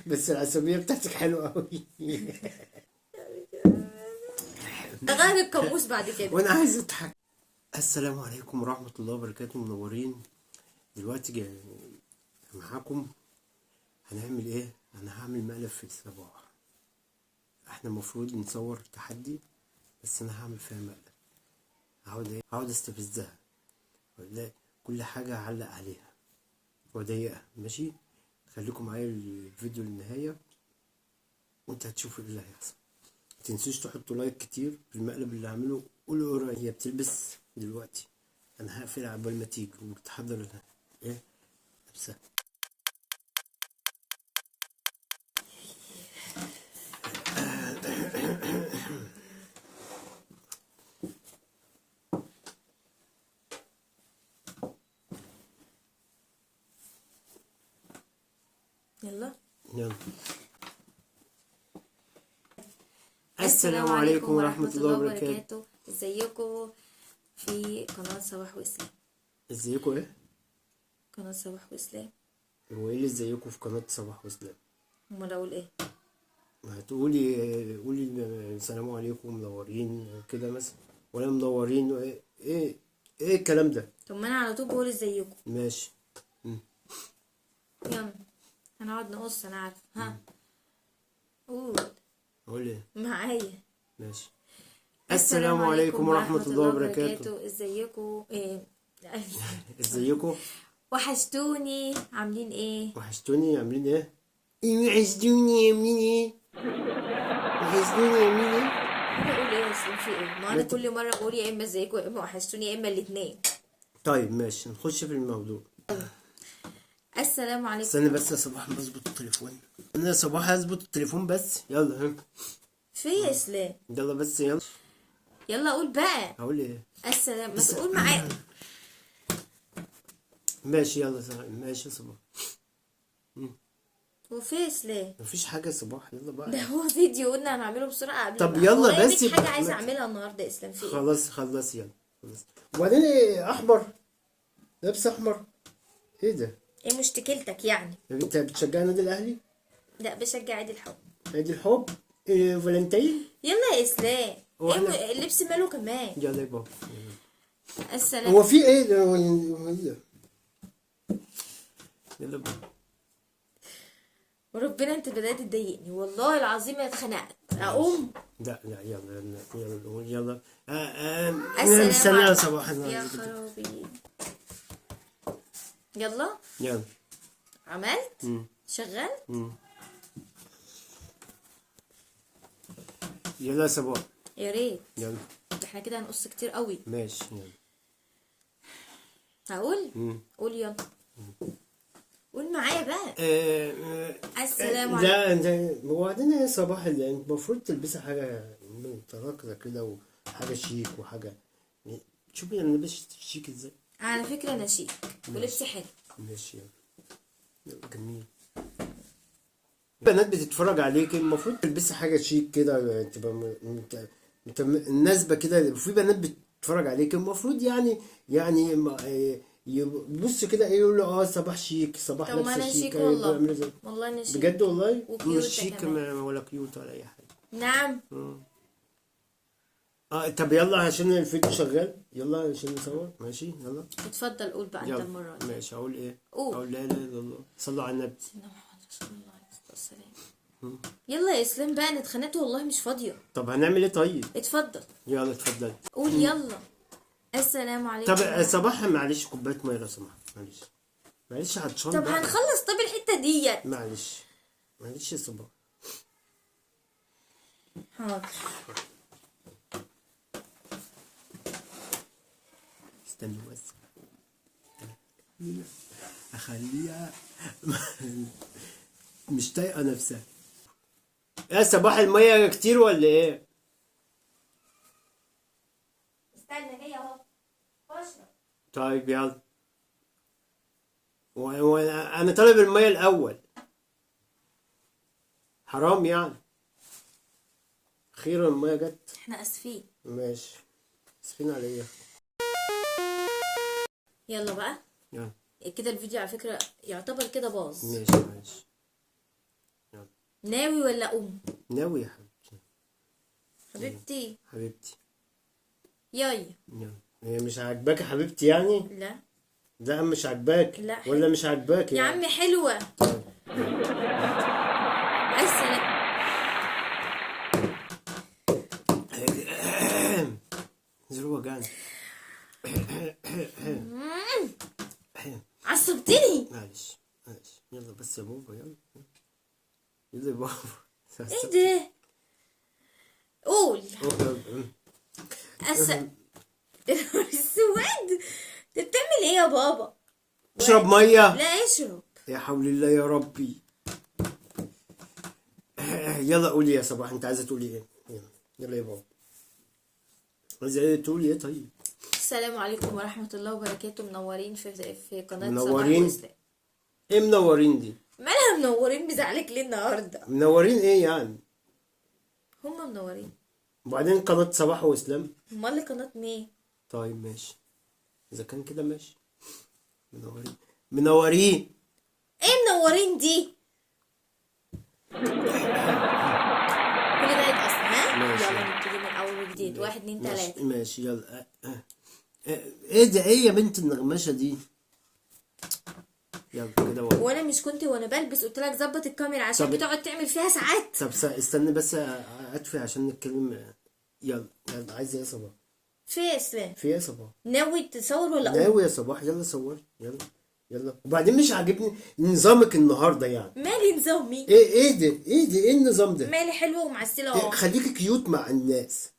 بس العصبية بتاعتك حلوة أوي. غير القاموس بعد كده. وأنا عايز أضحك. السلام عليكم ورحمة الله وبركاته، منورين. دلوقتي جاي معاكم. هنعمل إيه؟ أنا هعمل مقلب في الصباح. إحنا المفروض نصور تحدي، بس أنا هعمل فيها مقلب. هقعد استفزها، كل حاجة هعلق عليها وأضايقها. ماشي؟ خليكم معايا الفيديو للنهاية وانت هتشوفوا ايه اللي هيحصل. متنسوش تحطوا لايك كتير في المقلب اللي هعمله. قولوا ايه رأيك. هي بتلبس دلوقتي، انا هقفل عبال ما تيجي وتحضر ايه لبسها. يلا. السلام عليكم ورحمة الله وبركاته. ازيكم في قناة صباح واسلام؟ ازيكم ايه؟ قناة صباح واسلام. هو ايه اللي ازيكم في قناة صباح واسلام؟ امال اقول ايه؟ ما قولي السلام عليكم منورين كده مثلا، ولا منورين ايه الكلام ده؟ طب ما انا على طول بقول ازيكم. ماشي. يلا هنقعد نقص، انا عارفه. ها قول ايه؟ معايا. ماشي. السلام عليكم ورحمة الله وبركاته. ازيكم ايه؟ ازيكم؟ وحشتوني، عاملين ايه؟ وحشتوني عاملين ايه؟ وحشتوني عاملين ايه؟ وحشتوني عاملين ايه؟ انا اقول ايه اصلا في ايه؟ ما انا كل مره بقول يا اما ازيكم يا اما وحشتوني يا اما الاثنين. طيب ماشي، نخش في الموضوع. السلام عليكم. استنى بس يا صباح بظبط التليفون. انا يا صباح هظبط التليفون بس. يلا في يا اسلام. يلا بس يلا. يلا قول بقى. هقول ايه؟ السلام، ما تقول معايا. ماشي يلا ماشي يا صباح. هو في يا اسلام؟ مفيش حاجة يا صباح، يلا بقى. ده هو فيديو قلنا هنعمله بسرعة قبل. طب يلا بس. في حاجة عايزة اعملها النهاردة يا اسلام. في ايه؟ خلاص يلا خلاص. وبعدين ايه احمر؟ لابس احمر؟ ايه ده؟ ايه مشكلتك يعني؟ انت بتشجع النادي الاهلي؟ لا، بشجع عيد الحب. عيد الحب؟ إيه فالنتين؟ يلا يا اسلام. ايه اللبس ماله كمان؟ يلا يا بابا. السلام. هو في ايه ده؟ يلا بابا. وربنا انت بدأت تضايقني والله العظيم. انا اتخنقت. اقوم؟ لا يلا. السلام مستني يا عليكم. صباح. يا خرابي. يلا. يلا. عملت؟ شغال؟ يلا يا صباح. يا ريت. يلا. احنا كده هنقص كتير قوي. ماشي يلا. هقول؟ قول يلا. قول معايا بقى. السلام عليكم. لا انت وبعدين يا صباح اللي المفروض تلبسي حاجة متناقضة كده، وحاجة شيك وحاجة. شوفي انا لابس شيك ازاي. على فكرة انا شيك ولبسي حلو. ماشي يلا جميل. بنات بتتفرج عليك، المفروض تلبسي حاجة شيك كده، تبقى مناسبة كده. في بنات بتتفرج عليك، المفروض يعني يبص كده ايه، يقول له صباح شيك، صباح طب ما لابسه انا شيك. شيك والله. والله انا شيك بجد والله. وكيوت مش شيك كمان. ولا كيوت ولا اي حاجة. نعم. طب يلا عشان الفيديو شغال، يلا عشان نصور. ماشي يلا. اتفضل قول بقى انت المرة دي. ماشي. اقول ايه؟ قول. اقول لا اله الا الله، صلوا على النبي. سيدنا محمد رسول الله عليه الصلاة والسلام. يلا يا اسلام بقى، انا اتخانقت والله مش فاضية. طب هنعمل ايه طيب؟ اتفضل. يلا اتفضل. قول يلا. السلام عليكم. طب صباح معلش كوبايه ميه لو سمحت. معلش عطشان. طب بقى. هنخلص. طب الحتة ديت. معلش يا صباح. حاضر. استنى بس اخليها مش طايقه نفسها. يا صباح الميه كتير ولا ايه؟ استنى جاي اهو. بشرب. طيب يلا. وانا طالب الميه الاول. حرام يعني. اخيرا الميه جت. احنا اسفين. ماشي. اسفين على ايه؟ يلا بقى. يلا. كده الفيديو على فكرة يعتبر كده باظ. ماشي. يلا. ناوي ولا أم؟ ناوي يا حبيبتي. حبيبتي. حبيبتي. ياي. يلا. هي مش عاجباك يا حبيبتي يعني؟ لا. لا مش عاجباك لا ولا حلو. مش عاجباك يا يعني؟ عمي حلوة. السلام. زر وجعني. عصبتني. معلش معلش، يلا بس يا بابا، يلا يلا يا بابا. ايه ده؟ قول. السواد. انت بتعمل ايه يا بابا؟ اشرب ميه. لا اشرب. يا حول الله يا ربي. يلا قولي يا صباح، انت عايزه تقولي ايه؟ يلا يلا يا بابا، عايزه ايه تقولي ايه؟ طيب السلام عليكم ورحمة الله وبركاته. منورين في قناة صباح منورين؟ وإسلام. ايه منورين دي؟ مالها منورين؟ بزعلك ليه النهاردة؟ منورين ايه يعني؟ هما منورين. وبعدين قناة صباح واسلام. امال قناة مين؟ طيب ماشي، اذا كان كده ماشي. منورين منورين. ايه منورين دي؟ كل ده يتقص. ها ماشي. يلا نبتدي من اول وجديد. 1 2 ماشي 3. ماشي يلا. ايه ده؟ ايه يا بنت النغمشة دي؟ يلا كده وانا مش كنت وانا بلبس قلت لك ظبط الكاميرا عشان طب- بتقعد تعمل فيها ساعات؟ طب استنى بس اطفي عشان نتكلم. يلا يلا، عايز ايه يا صباح؟ في إيه يا اسلام؟ في ايه يا صباح؟ ناوي تصور ولا اقول؟ ناوي يا صباح، يلا صور يلا يلا. وبعدين مش عاجبني نظامك النهارده يعني. مالي نظامي؟ ايه ده؟ ايه النظام ده؟ مالي حلوه ومعسله اهو. خليكي كيوت مع الناس.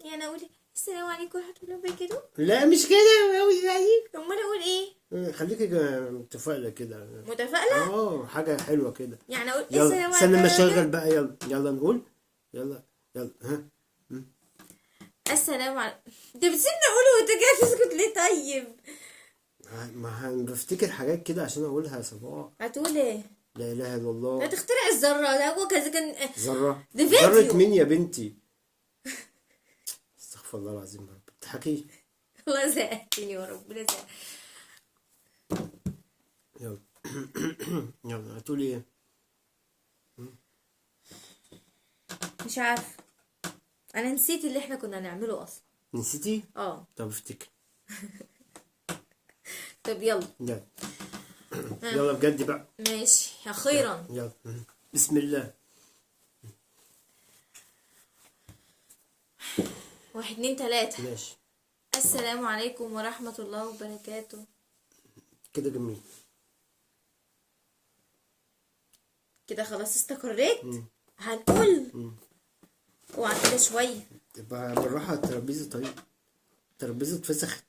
يعني اقول السلام عليكم ورحمه الله وبركاته؟ لا مش كده قوي يعني. امال اقول ايه؟ خليكي متفائلة كده. متفائله. حاجة حلوة كده. يعني اقول يلا السلام استنى ما عليكم. اشغل بقى. يلا يلا نقول. يلا يلا ها. السلام عليكم. انت بتسيبني اقوله وانت جاي تسكت ليه طيب؟ ما بفتكر حاجات كده عشان اقولها يا صباح. هتقول ايه؟ لا اله الا الله. هتخترع الذره ده هو كذا كان. ذرة؟ ده فيديو. ذرة مين يا بنتي؟ استغفر الله العظيم يا رب. بتضحكي؟ والله زهقتني وربنا زهق. يلا. يلا هتقولي ايه؟ مش عارف. انا نسيت اللي احنا كنا نعمله اصلا. نسيتي؟ اه. طب افتكر. طب يلا. يلا. يلا بجد بقى. ماشي اخيرا. يلا بسم الله. 1 2 3. ماشي السلام عليكم ورحمة الله وبركاته. كده جميل. كده خلاص استقريت. هنقول. اوعى كده شوية. تبقى بالراحة على الترابيزة. طيب الترابيزة اتفسخت.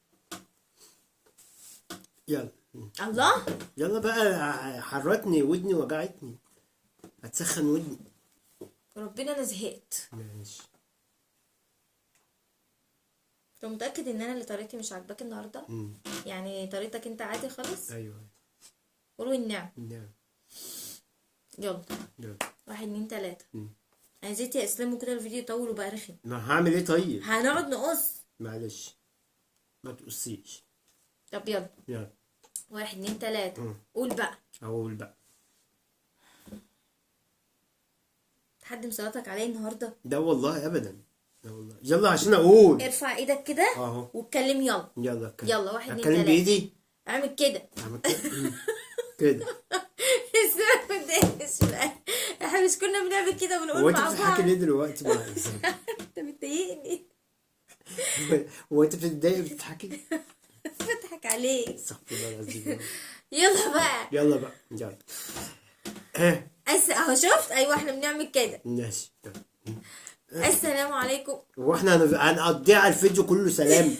يلا الله. يلا بقى، حرتني ودني وجعتني، هتسخن ودني. ربنا انا زهقت. ماشي. انت متأكد ان انا اللي طريقتي مش عاجباك النهاردة؟ يعني طريقتك انت عادي خالص؟ ايوه. قولوا النعم. نعم. يلا. يلا. 1 2 3. انا زيت يا اسلام وكده الفيديو يطول وبقى رخم. ما هعمل ايه طيب؟ هنقعد نقص. معلش ما تقصيش. طب يلا. يلا. 1 2 3. قول بقى. اقول بقى. تحدم صلاتك عليا النهارده؟ ده والله ابدا. ده والله. يلا عشان اقول. ارفع ايدك كده اهو. واتكلم يلا. يلا اتكلم. يلا 1 2 3. اتكلم بايدي. اعمل كده. اعمل كده. كده. احنا مش كنا بنعمل كده هو بنقول انت مع بتضحكي بعض؟ ليه دلوقتي بقى؟ انت بتضايقني. هو انت بتتضايقي بتضحكي؟ بضحك عليك. استغفر الله العظيم. يلا بقى. يلا بقى يلا. اهو شفت. ايوه احنا بنعمل كده. ماشي. السلام عليكم. هو احنا هنقضيها على الفيديو كله سلام؟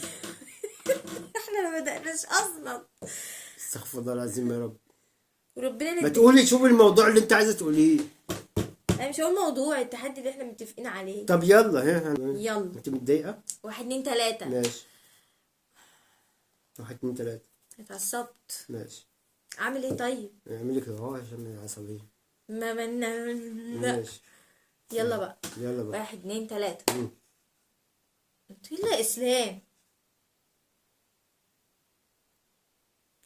احنا ما بدأناش اصلا. استغفر الله العظيم يا رب. وربنا ما تقولي شوفي الموضوع اللي انت عايزه تقوليه. انا مش هقول موضوع التحدي اللي احنا متفقين عليه. طب يلا. ها يلا. انت متضايقه؟ 1 2 3. ماشي. 1 2 3. اتعصبت. ماشي. اعمل ايه طيب؟ اعملي كده اهو عشان العصبيه. ما من. ماشي. يلا بقى. يلا بقى. 1 2 3. انت يلا يا اسلام.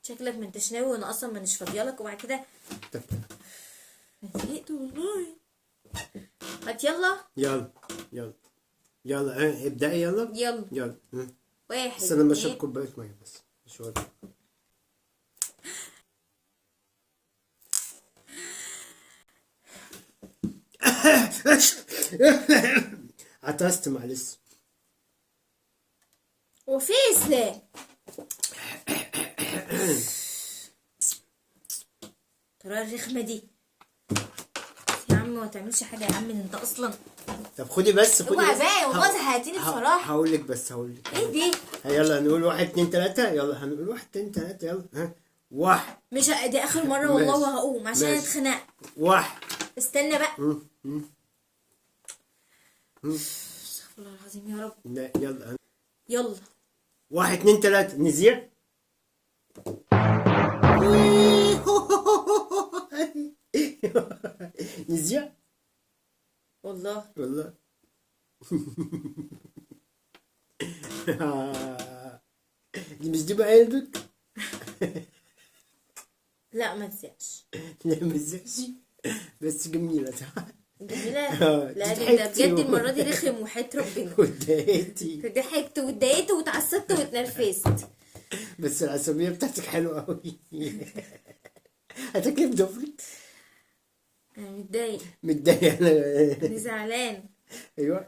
شكلك ما انتش ناوي وانا اصلا مانيش فاضيالك وبعد كده. طب. زهقت والله. هات يلا. يلا يلا يلا، ها ابدأي يلا. يلا. يلا. واحد بس انا بشرب اتنين. كوباية مية بس شوية. عطست معلش. وفي اسلام. ترى الرخمة دي يا عم، ما تعملش حاجة يا عم انت اصلا. طب خدي بس، خدي اوعى بس. بقى والله زهقتني بصراحة. هقول لك بس، هقول لك. ايه دي؟ يلا هنقول واحد اتنين تلاتة. يلا هنقول واحد اتنين تلاتة. يلا ها. واحد. مش دي اخر مرة والله، ماشي. وهقوم عشان ماشي. اتخنقت. واحد. استنى بقى. مم. استغفر الله العظيم يا رب. لا يلا. يلا. واحد اتنين تلاتة نذيع. نذيع والله. والله. دي مش دي بقى قلبك؟ لا ما تزعش. لا ما تزعش، بس جميلة صح؟ جميلة. لا ضحكتي ده بجد المرة دي رخم وحياة ربنا. واتضايقتي. ضحكت واتضايقت واتعصبت واتنرفزت. بس العصبية بتاعتك حلوة أوي. هتاكلي بضفرك؟ انا متضايق. متضايق انا أنا. زعلان. أيوه.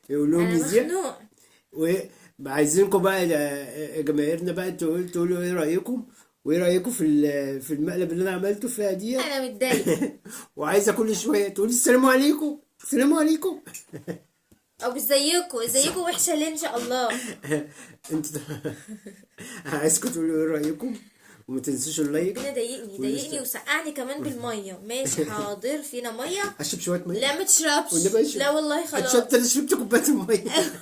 يقول لهم انا نذيع. مخنوق. وعايزينكم بقى جماهيرنا بقى تقولوا ايه رأيكم، وايه رأيكم في المقلب اللي انا عملته فيها دي. انا متضايق. وعايزه كل شويه تقولي السلام عليكم السلام عليكم. او ازيكم وحشه ليه ان شاء الله. انت عايزكم تقولوا ايه رأيكم، وما تنسوش اللايك. ربنا ضايقني وسقعني كمان بالميه. ماشي حاضر، فينا ميه. اشرب شويه ميه. لا ما تشربش. والنبي اشرب. لا والله خلاص. انا شربت كوبايه الميه.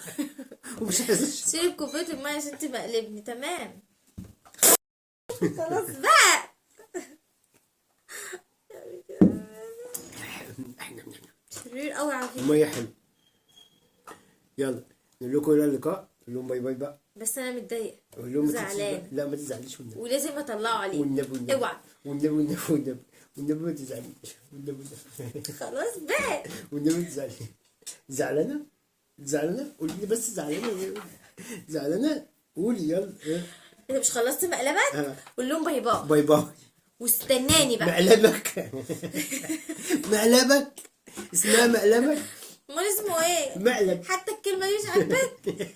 ومش عايز اشرب. شرب كوبايه الميه عشان تبقلبني. تمام خلاص بقى. شرير قوي على فكره. الميه حلو. يلا نقول لكم الى اللقاء، نقول لهم باي باي بقى. بس انا متضايق قول لهم وزعلان. لا ما تزعليش والنبي. ولازم اطلعه عليك. والنبي اوعى. والنبي ما تزعليش. والنبي خلاص بقى. ما تزعليش. زعلانة قولي لي بس زعلانة قولي يلا. انت مش خلصت مقلبك؟ قول لهم باي باي. باي باي. واستناني بقى. مقلبك اسمها مقلبك. امال اسمه ايه؟ مقلب. حتى الكلمه دي مش عاجباك؟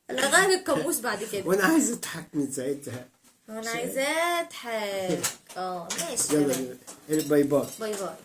انا غير القاموس بعد كده. وانا عايز اضحك من ساعتها. انا عايزاه اضحك. ماشي. يلا باي باي. باي باي.